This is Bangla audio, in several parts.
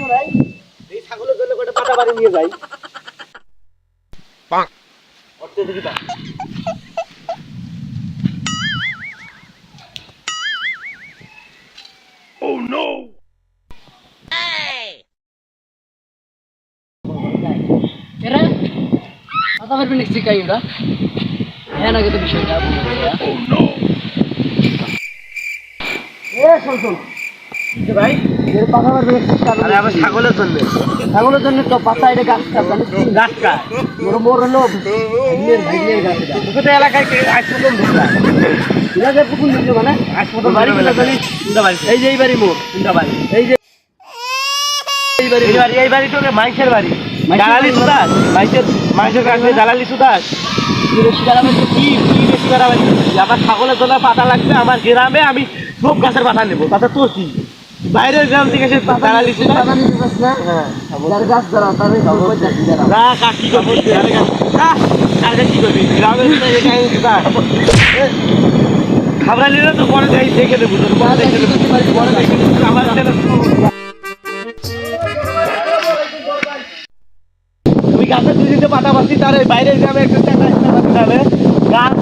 নাই এই ছাগলের জন্য কয়টা পাতা বাড়ি নিয়ে যাই পাক অর্থে দেখি তা ও নো এরা পাতা বাড়ি নিচ্ছি কাই ওরা হ্যাঁ না কিন্তু বিষয়টা ও নো এ শোন শোন ভাই এর পাতা বাড়ি আরে আমার ছাগলের জন্য তো পাতা এটা গাছ কাট মোর হলো ভাইয়ের গাছ এটা এলাকায় হাসপাতাল ঢুকলা এটা যে পুকুর নিচে মানে হাসপাতাল বাড়ি এই যে এই বাড়ি মোর তিনটা বাড়ি এই যে এই বাড়ি তো মাইসের বাড়ি দালালি সুদাস মাইসের কাছে দালালি সুদাস কি বেশি করা আমার ছাগলের জন্য পাতা লাগবে আমার গ্রামে আমি সব গাছের পাতা নেবো তাতে তোর কি বাইরের গ্রাম থেকে সে দালালি সুদাস কি করবি গ্রামের খাবার নিলে তো পরে দেখে দেবো আমার গাছের দুদিতে পাতা পাচ্ছি তার বাইরের গ্রামে একটা হবে গাছ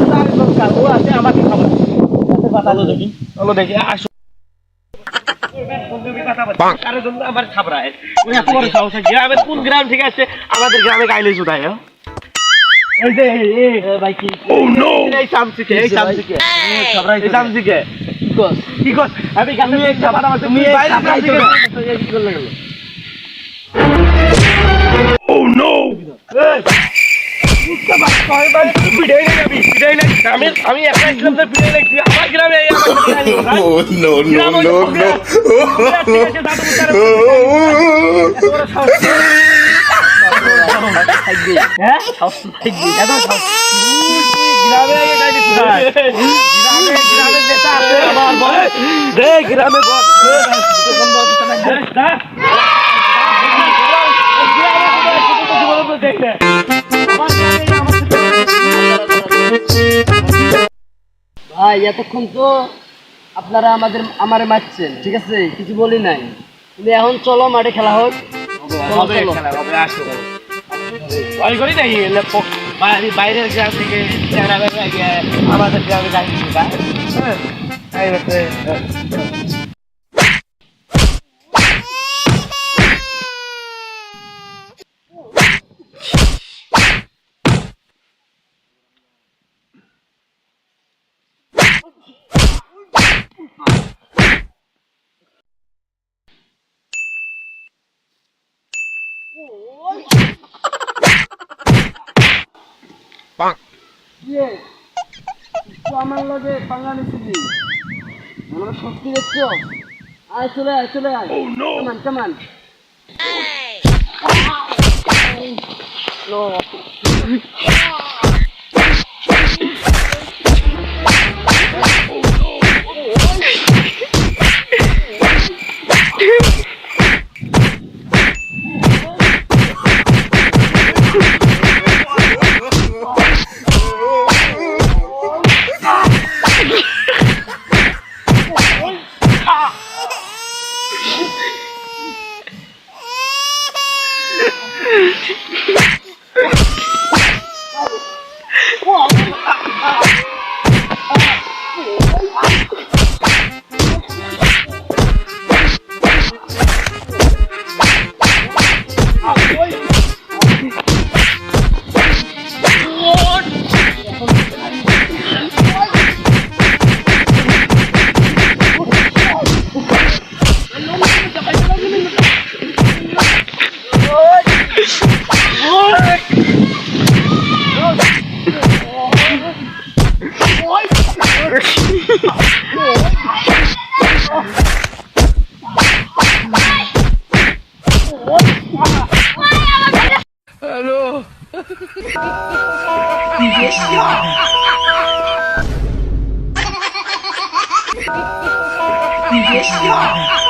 দরকার ও আছে আমাকে খাবার গাছের পাতা দেখি চলো দেখি আসো কারোর জন্য আমার খাবরায় গ্রামের কোন গ্রাম ঠিক আছে আমাদের গ্রামে গাইলে শুধায় এই যে ভাই কি ও নো এই সামসিকে কি কর আমি গাছে একটা পাতা পাচ্ছি তুমি বাইরে কি করলে গেল ও নো আমি একটা ইসলাম আমার গ্রামে গ্রামে ভাই এতক্ষণ তো আপনারা আমারে মারছেন ঠিক আছে কিছু বলি নাই তুমি এখন চলো মাঠে খেলা হোক বাইরের গ্রাম থেকে আমাদের গ্রামে আমার লগে পাঙ্গা নিচ্ছি আমার শক্তি দেখছো আয় চলে আয় কামান Hello. Yes,